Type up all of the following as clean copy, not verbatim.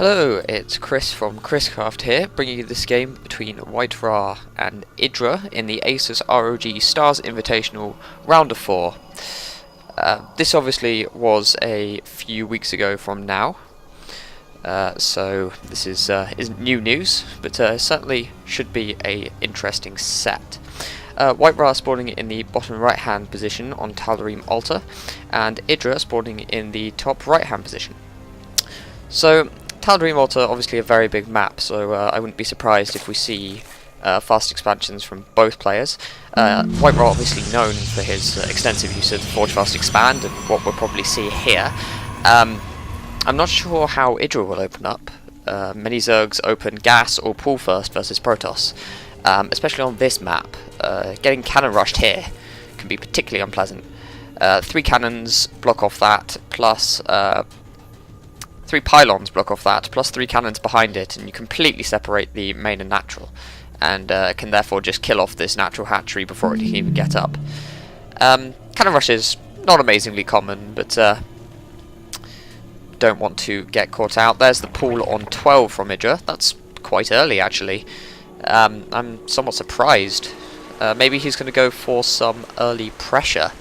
Hello, it's Chris from Chrscraft here, bringing you this game between WhiteRa and IdrA in the ASUS ROG Stars Invitational Round of 4. This obviously was a few weeks ago from now, so this isn't new news, but certainly should be a interesting set. WhiteRa spawning in the bottom right hand position on Tal'Darim Altar, and IdrA spawning in the top right hand position. So Tal'Darim Altar, obviously a very big map, so I wouldn't be surprised if we see fast expansions from both players. WhiteRa obviously known for his extensive use of Forge Fast Expand, and what we'll probably see here. I'm not sure how IdrA will open up. Many Zergs open gas or pool first versus Protoss, especially on this map. Getting cannon rushed here can be particularly unpleasant. 3 cannons block off that, plus 3 pylons block off that, plus 3 cannons behind it, and you completely separate the main and natural, and can therefore just kill off this natural hatchery before it can even get up. Cannon rush is not amazingly common, but don't want to get caught out. There's the pool on 12 from IdrA. That's quite early, actually. I'm somewhat surprised. Maybe he's going to go for some early pressure.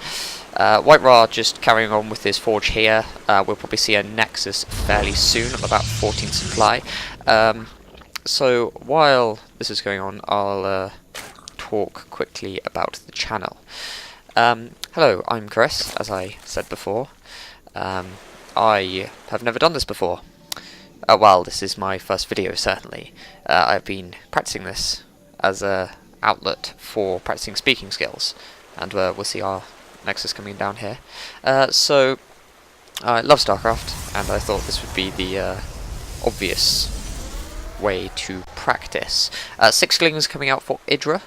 WhiteRa just carrying on with his forge here. We'll probably see a Nexus fairly soon. I'm about 14 supply. So while this is going on, I'll talk quickly about the channel. Hello, I'm Chris, as I said before. I have never done this before. Well, this is my first video, certainly. I've been practicing this as an outlet for practicing speaking skills, and we'll see our Nexus coming down here. So I love Starcraft, and I thought this would be the obvious way to practice. 6 Lings coming out for IdrA.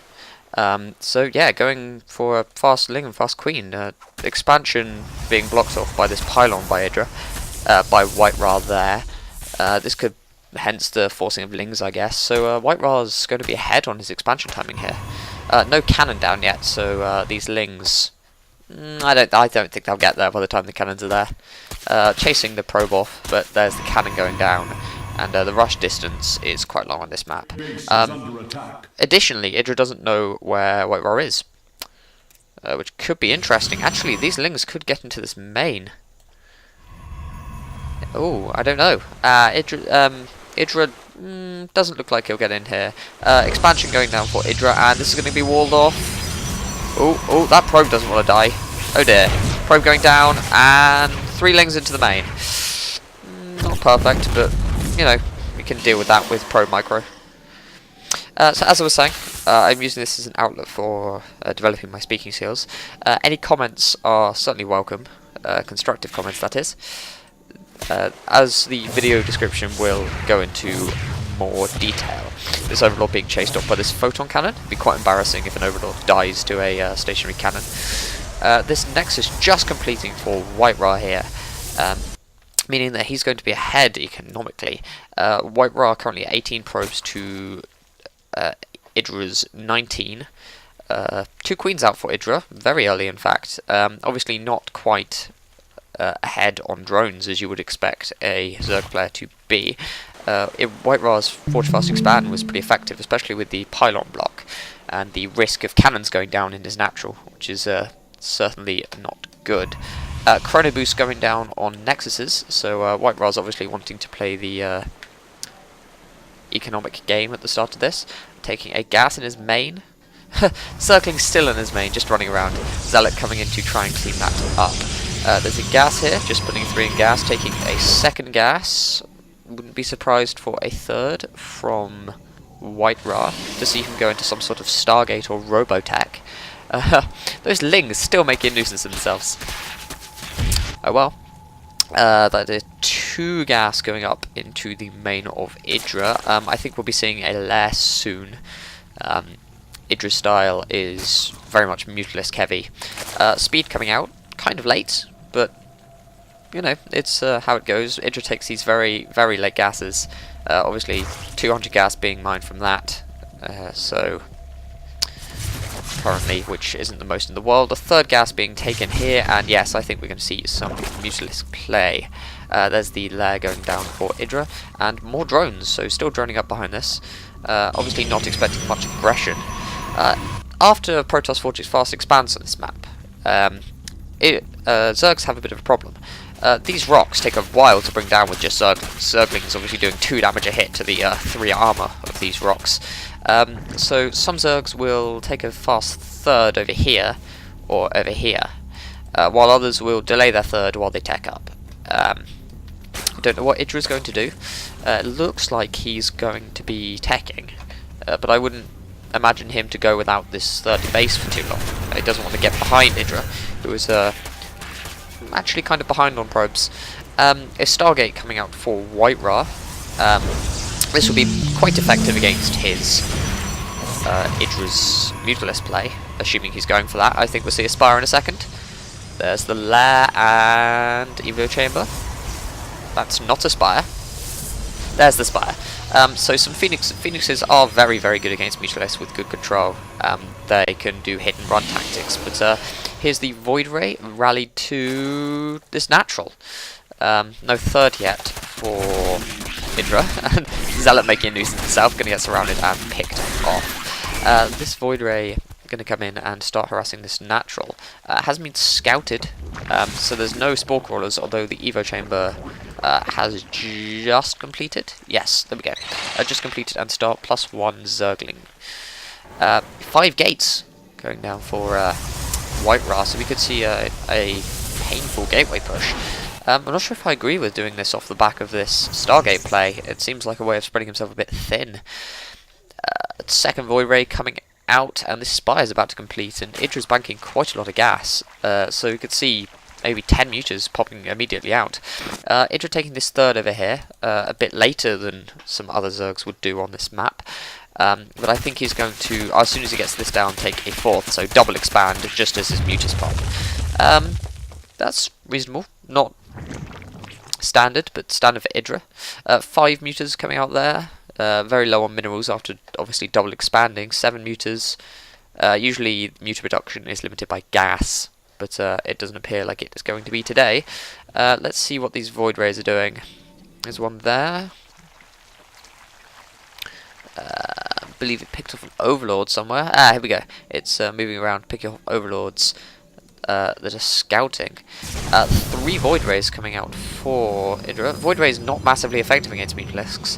So yeah, going for a fast Ling and fast Queen. Expansion being blocked off by this pylon by IdrA, by WhiteRa there. This could hence the forcing of Lings, I guess. So WhiteRa's going to be ahead on his expansion timing here. No cannon down yet, so these Lings, I don't think they'll get there by the time the cannons are there. Chasing the probe off, but there's the cannon going down, and the rush distance is quite long on this map. Additionally, IdrA doesn't know where WhiteRa is, which could be interesting. Actually, these Lings could get into this main. Oh, I don't know. IdrA doesn't look like he'll get in here. Expansion going down for IdrA, and this is going to be walled off. Oh, that probe doesn't want to die. Oh dear. Probe going down, and 3 Lings into the main. Not perfect, but, you know, we can deal with that with probe micro. So as I was saying, I'm using this as an outlet for developing my speaking skills. Any comments are certainly welcome. Constructive comments, that is. As the video description will go into more detail. This Overlord being chased off by this photon cannon. It'd be quite embarrassing if an Overlord dies to a stationary cannon. This Nexus just completing for WhiteRa here, meaning that he's going to be ahead economically. WhiteRa currently 18 probes to IdrA's 19. 2 queens out for IdrA, very early in fact. Obviously not quite ahead on drones as you would expect a Zerg player to be. WhiteRa's Forge Fast Expand was pretty effective, especially with the pylon block and the risk of cannons going down in his natural, which is certainly not good. Chrono Boost going down on Nexuses, so WhiteRa's obviously wanting to play the economic game at the start of this, taking a gas in his main. Circling still in his main, just running around. Zealot coming in to try and clean that up. There's a gas here, just putting 3 in gas, taking a second gas. Wouldn't be surprised for a third from WhiteRa to see him go into some sort of Stargate or Robotech. Those Lings still make a nuisance themselves. Oh well. That is 2 gas going up into the main of IdrA. I think we'll be seeing a lair soon. IdrA's style is very much Mutalisk heavy. Speed coming out, kind of late, but you know, it's how it goes. IdrA takes these very, very late gases. Obviously, 200 gas being mined from that. So, currently, which isn't the most in the world. A third gas being taken here, and yes, I think we're going to see some Mutalisk play. There's the lair going down for IdrA, and more drones, so still droning up behind this. Obviously not expecting much aggression. After Protoss Forge's fast expands on this map, Zergs have a bit of a problem. These rocks take a while to bring down with just Zerglings. Zerglings obviously doing 2 damage a hit to the 3 armor of these rocks. So some Zergs will take a fast third over here, or over here, while others will delay their third while they tech up. I don't know what IdrA is going to do. It looks like he's going to be teching, but I wouldn't imagine him to go without this third base for too long. He doesn't want to get behind IdrA, who is actually kind of behind on probes. A Stargate coming out for WhiteRa. This will be quite effective against his IdrA's Mutalisk play, assuming he's going for that. I think we'll see a Spire in a second. There's the lair and Evo Chamber. That's not a Spire. There's the Spire. So some Phoenixes are very, very good against Mutalisks with good control. They can do hit and run tactics, but here's the Void Ray rallied to this natural. No third yet for IdrA, and Zealot making a nuisance himself, going to get surrounded and picked off. This Void Ray going to come in and start harassing this natural. Hasn't been scouted, so there's no Spore Crawlers, although the Evo Chamber has just completed. Yes, there we go. Just completed and start +1 Zergling. 5 gates going down for WhiteRa, so we could see a painful gateway push. I'm not sure if I agree with doing this off the back of this Stargate play. It seems like a way of spreading himself a bit thin. Second Void Ray coming out, and this Spire is about to complete, and IdrA's banking quite a lot of gas, so you could see maybe 10 mutas popping immediately out. IdrA taking this third over here, a bit later than some other Zergs would do on this map, but I think he's going to, as soon as he gets this down, take a fourth, so double expand just as his mutas pop. That's reasonable, not standard, but standard for IdrA. 5 mutas coming out there. Very low on minerals after obviously double expanding. 7 mutas. Usually muta production is limited by gas, but it doesn't appear like it is going to be today. Let's see what these Void Rays are doing. There's one there. I believe it picked off an Overlord somewhere. Here we go. It's moving around, picking off Overlords that are scouting. 3 Void Rays coming out for IdrA. Void Ray is not massively effective against Mutalisks.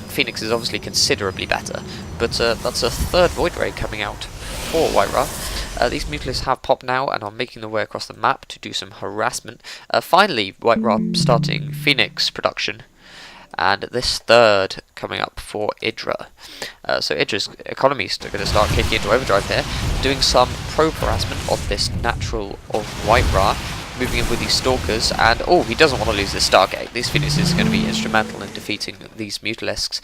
Phoenix is obviously considerably better, but that's a third Void Ray coming out for WhiteRa. These Mutalisks have popped now and are making their way across the map to do some harassment. Finally, WhiteRa starting Phoenix production, and this third coming up for IdrA. So IdrA's economies are going to start kicking into overdrive here, doing some probe harassment on this natural of WhiteRa. Moving in with these Stalkers, and oh, he doesn't want to lose this Stargate. These Phoenixes are going to be instrumental in defeating these Mutalisks.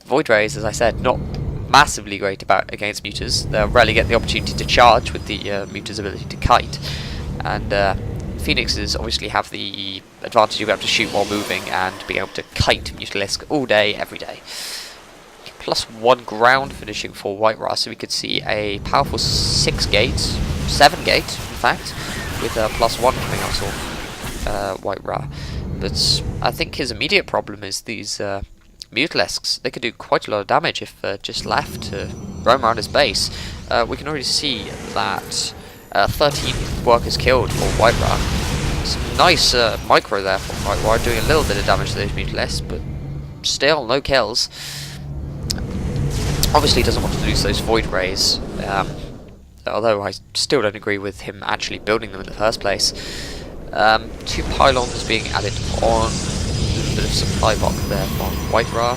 Void Rays, as I said, not massively great against mutas. They'll rarely get the opportunity to charge with the muta's ability to kite. And Phoenixes obviously have the advantage of being able to shoot while moving and being able to kite Mutalisk all day, every day. +1 ground finishing for WhiteRa, so we could see a powerful 7 gate, in fact, with +1 coming out of WhiteRa. But I think his immediate problem is these Mutalisks. They could do quite a lot of damage if just left to roam around his base. We can already see that 13 workers killed for WhiteRa. Some nice micro there for WhiteRa, doing a little bit of damage to those Mutalisks, but still no kills. Obviously doesn't want to lose those Void Rays. Although I still don't agree with him actually building them in the first place. 2 pylons being added on. A little bit of supply block there from WhiteRa.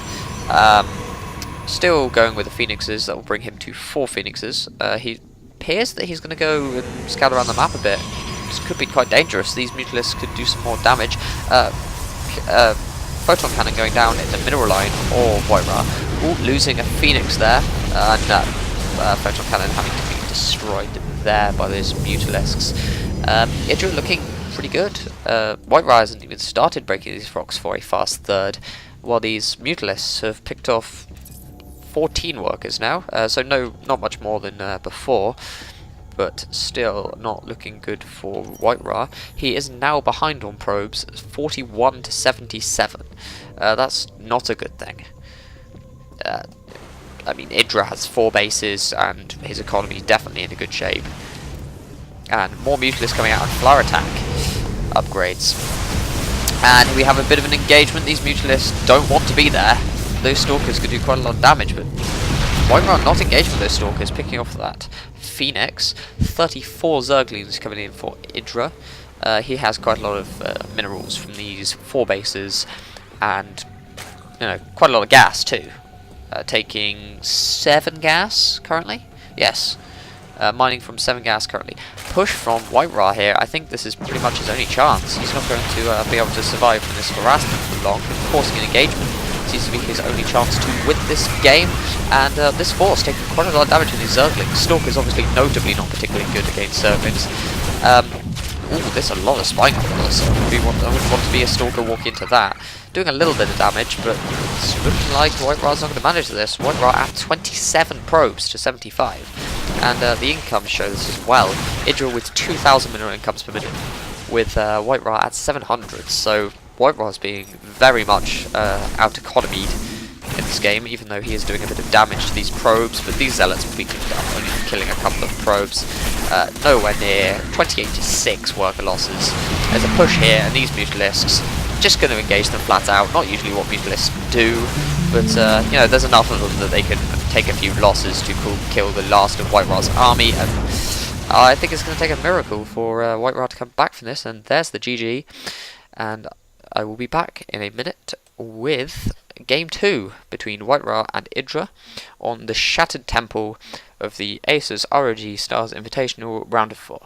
Still going with the Phoenixes. That will bring him to 4 Phoenixes. He appears that he's going to go and scout around the map a bit. This could be quite dangerous. These Mutalisks could do some more damage. Photon Cannon going down in the mineral line or WhiteRa. Ooh, losing a Phoenix there. No. Photon Cannon having to be destroyed there by those Mutalisks. IdrA looking pretty good. WhiteRa hasn't even started breaking these rocks for a fast third, while these Mutalisks have picked off 14 workers now, so not much more than before. but still not looking good for WhiteRa. He is now behind on probes, 41 to 77. That's not a good thing. I mean, IdrA has 4 bases, and his economy is definitely in a good shape. And more Mutalisks coming out on Flower Attack upgrades. And we have a bit of an engagement. These Mutalisks don't want to be there. Those Stalkers could do quite a lot of damage, but WhiteRa not engaged with those Stalkers, picking off that Phoenix. 34 Zerglings coming in for IdrA. He has quite a lot of minerals from these 4 bases, and quite a lot of gas too. Taking 7 gas currently? Yes. Mining from 7 gas currently. Push from WhiteRa here. I think this is pretty much his only chance. He's not going to be able to survive from this harassment for long. Forcing an engagement seems to be his only chance to win this game. And this force taking quite a lot of damage in his Zerglings. Stalker's obviously notably not particularly good against Zerglings. Ooh, there's a lot of spine controllers. I wouldn't want to be a Stalker walking into that. Doing a little bit of damage, but it's looking like WhiteRa's not going to manage this. WhiteRa at 27 probes to 75. And the incomes show this as well. IdrA with 2,000 mineral incomes per minute, with WhiteRa at 700. So WhiteRa's being very much out-economied in this game, even though he is doing a bit of damage to these probes. But these Zealots will be cleaned up, only killing a couple of probes. Nowhere near 28 to 6 worker losses. There's a push here, and these Mutalisks just going to engage them flat out. Not usually what Mutalisks do, but there's enough of them that they can take a few losses to kill the last of WhiteRa's army, and I think it's going to take a miracle for WhiteRa to come back from this. And there's the GG, and I will be back in a minute with Game 2 between WhiteRa and IdrA on the Shattered Temple of the ASUS ROG Stars Invitational Round of 4.